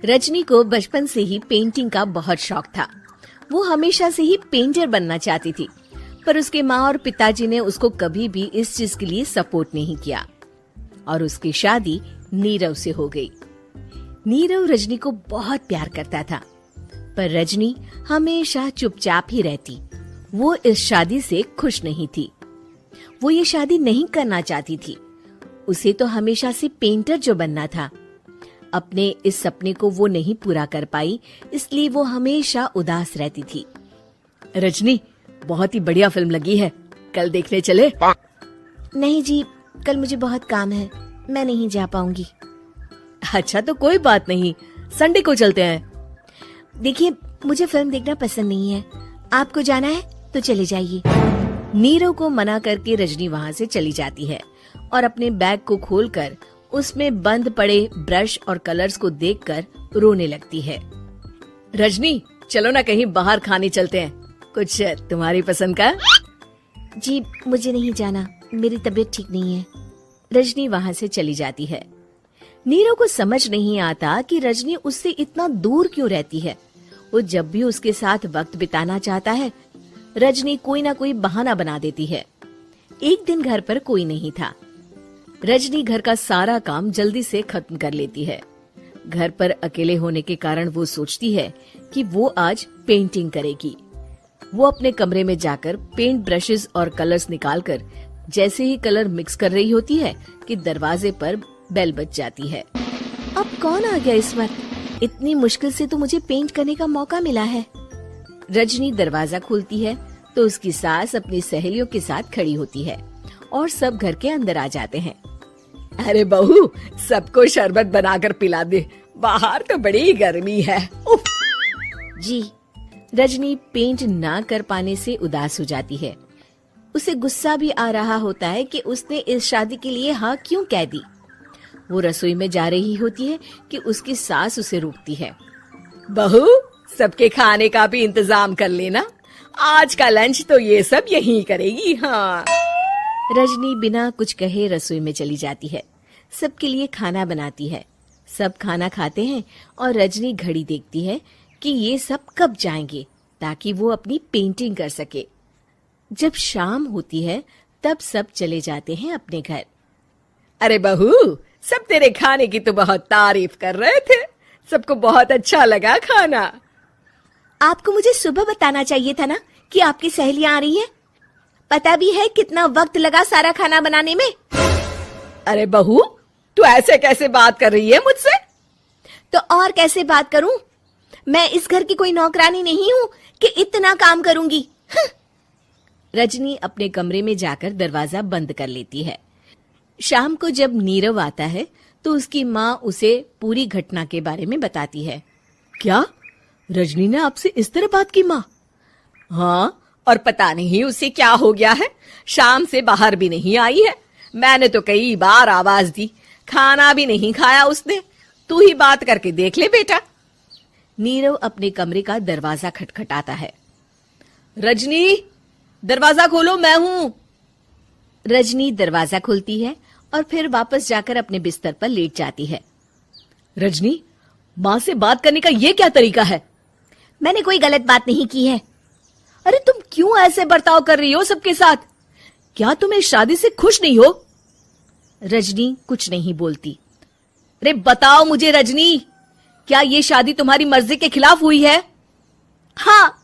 रजनी को बचपन से ही पेंटिंग का बहुत शौक था। वो हमेशा से ही पेंटर बनना चाहती थी, पर उसके माँ और पिताजी ने उसको कभी भी इस चीज के लिए सपोर्ट नहीं किया और उसकी शादी नीरव से हो गई। नीरव रजनी को बहुत प्यार करता था, पर रजनी हमेशा चुपचाप ही रहती। वो इस शादी से खुश नहीं थी। वो ये शादी नहीं करना चाहती थी। उसे तो हमेशा से पेंटर जो बनना था। अपने इस सपने को वो नहीं पूरा कर पाई, इसलिए वो हमेशा उदास रहती थी। रजनी, बहुत ही बढ़िया फिल्म लगी है, कल देखने चले? नहीं जी, कल मुझे बहुत काम है, मैं नहीं जा पाऊंगी। अच्छा तो कोई बात नहीं, संडे को चलते हैं। देखिए, मुझे फिल्म देखना पसंद नहीं है। आपको जाना है तो चले जाइए। नीरव को मना करके रजनी वहाँ से चली जाती है और अपने बैग को खोलकर उसमें बंद पड़े ब्रश और कलर्स को देखकर रोने लगती है। रजनी, चलो ना कहीं बाहर खाने चलते हैं, कुछ तुम्हारी पसंद का। जी, मुझे नहीं जाना, मेरी तबीयत ठीक नहीं है। रजनी वहाँ से चली जाती है। नीरव को समझ नहीं आता कि रजनी उससे इतना दूर क्यों रहती है। वो जब भी उसके साथ वक्त बिताना चाहता है, रजनी कोई ना कोई बहाना बना देती है। एक दिन घर पर कोई नहीं था। रजनी घर का सारा काम जल्दी से खत्म कर लेती है। घर पर अकेले होने के कारण वो सोचती है कि वो आज पेंटिंग करेगी। वो अपने कमरे में जाकर पेंट ब्रशेस और कलर्स निकालकर जैसे ही कलर मिक्स कर रही होती है कि दरवाजे पर बेल बज जाती है। अब कौन आ गया इस वक्त? इतनी मुश्किल से तो मुझे पेंट करने का मौका मिला है। रजनी दरवाजा खोलती है तो उसकी सास अपनी सहेलियों के साथ खड़ी होती है और सब घर के अंदर आ जाते हैं। अरे बहू, सबको शरबत बनाकर पिला दे, बाहर तो बड़ी गर्मी है। उफ। जी। रजनी पेंट ना कर पाने से उदास हो जाती है। उसे गुस्सा भी आ रहा होता है कि उसने इस शादी के लिए हाँ क्यों कह दी। वो रसोई में जा रही होती है कि उसकी सास उसे रोकती है। बहू, सबके खाने का भी इंतजाम कर लेना, आज का लंच तो ये सब यहीं करेगी। हाँ। रजनी बिना कुछ कहे रसोई में चली जाती है। सबके लिए खाना बनाती है। सब खाना खाते हैं और रजनी घड़ी देखती है कि ये सब कब जाएंगे ताकि वो अपनी पेंटिंग कर सके। जब शाम होती है तब सब चले जाते हैं अपने घर। अरे बहू, सब तेरे खाने की तो बहुत तारीफ कर रहे थे, सबको बहुत अच्छा लगा खाना। आपको मुझे सुबह बताना चाहिए था ना कि आपकी सहेलियां आ रही है। पता भी है कितना वक्त लगा सारा खाना बनाने में। अरे बहू, तू ऐसे कैसे बात कर रही है मुझसे? तो और कैसे बात करूं? मैं इस घर की कोई नौकरानी नहीं हूं कि इतना काम करूंगी। रजनी अपने कमरे में जाकर दरवाजा बंद कर लेती है। शाम को जब नीरव आता है तो उसकी माँ उसे पूरी घटना के बारे में बताती है। क्या रजनी ने आपसे इस तरह बात की माँ? हाँ, और पता नहीं उसे क्या हो गया है, शाम से बाहर भी नहीं आई है। मैंने तो कई बार आवाज दी, खाना भी नहीं खाया उसने। तू ही बात करके देख ले बेटा। नीरव अपने कमरे का दरवाजा खटखटाता है। रजनी, दरवाजा खोलो, मैं हूँ। रजनी दरवाजा खोलती है और फिर वापस जाकर अपने बिस्तर पर लेट जाती है। रजनी, माँ से बात करने का ये क्या तरीका है? मैंने कोई गलत बात नहीं की है। अरे तुम क्यों ऐसे बर्ताव कर रही हो सबके साथ? क्या तुम इस शादी से खुश नहीं हो? रजनी कुछ नहीं बोलती। अरे बताओ मुझे रजनी, क्या ये शादी तुम्हारी मर्जी के खिलाफ हुई है? हाँ,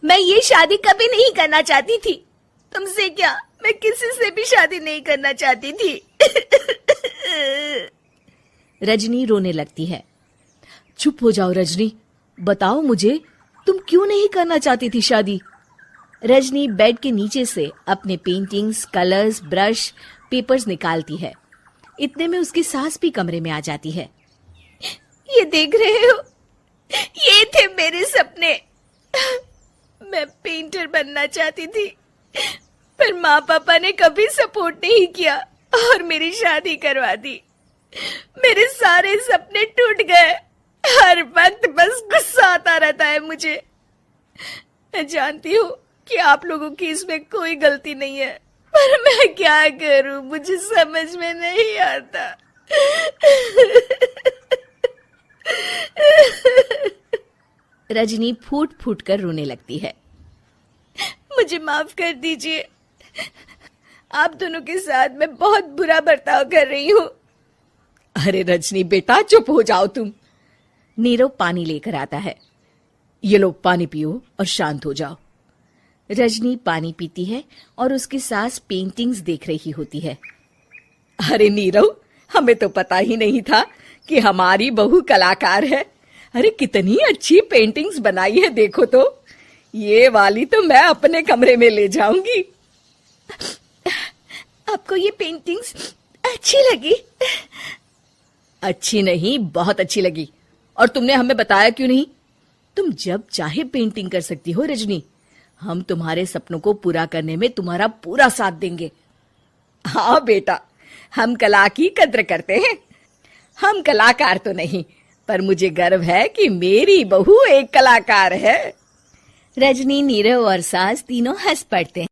मैं ये शादी कभी नहीं करना चाहती थी। तुमसे क्या, मैं किसी से भी शादी नहीं करना चाहती थी। रजनी रोने लगती है। चुप हो जाओ रजनी, बताओ मुझे, तुम क्यों नहीं करना चाहती थी शादी? रजनी बेड के नीचे से अपने पेंटिंग्स, कलर्स, ब्रश, पेपर्स निकालती है। इतने में उसकी सास भी कमरे में आ जाती है। ये देख रहे हो, ये थे मेरे सपने। मैं पेंटर बनना चाहती थी, पर माँ पापा ने कभी सपोर्ट नहीं किया और मेरी शादी करवा दी। मेरे सारे सपने टूट गए। हर वक्त बस गुस्सा आता रहता है मुझे। मैं जानती हूँ कि आप लोगों की इसमें कोई गलती नहीं है, पर मैं क्या करूँ, मुझे समझ में नहीं आता। रजनी फूट फूट कर रोने लगती है। मुझे माफ कर दीजिए, आप दोनों के साथ मैं बहुत बुरा बर्ताव कर रही हूँ। अरे रजनी बेटा, चुप हो जाओ तुम। नीरव पानी लेकर आता है। ये लो पानी पियो और शांत हो जाओ। रजनी पानी पीती है और उसकी सास पेंटिंग्स देख रही होती है। अरे नीरव, हमें तो पता ही नहीं था कि हमारी बहू कलाकार है। अरे कितनी अच्छी पेंटिंग्स बनाई है, देखो तो। ये वाली तो मैं अपने कमरे में ले जाऊंगी। आपको ये पेंटिंग्स अच्छी लगी? अच्छी नहीं, बहुत अच्छी लगी। और तुमने हमें बताया क्यों नहीं? तुम जब चाहे पेंटिंग कर सकती हो रजनी। हम तुम्हारे सपनों को पूरा करने में तुम्हारा पूरा साथ देंगे। हाँ बेटा, हम कला की कद्र करते हैं। हम कलाकार तो नहीं, पर मुझे गर्व है कि मेरी बहू एक कलाकार है। रजनी, नीरव और सास तीनों हंस पड़ते हैं।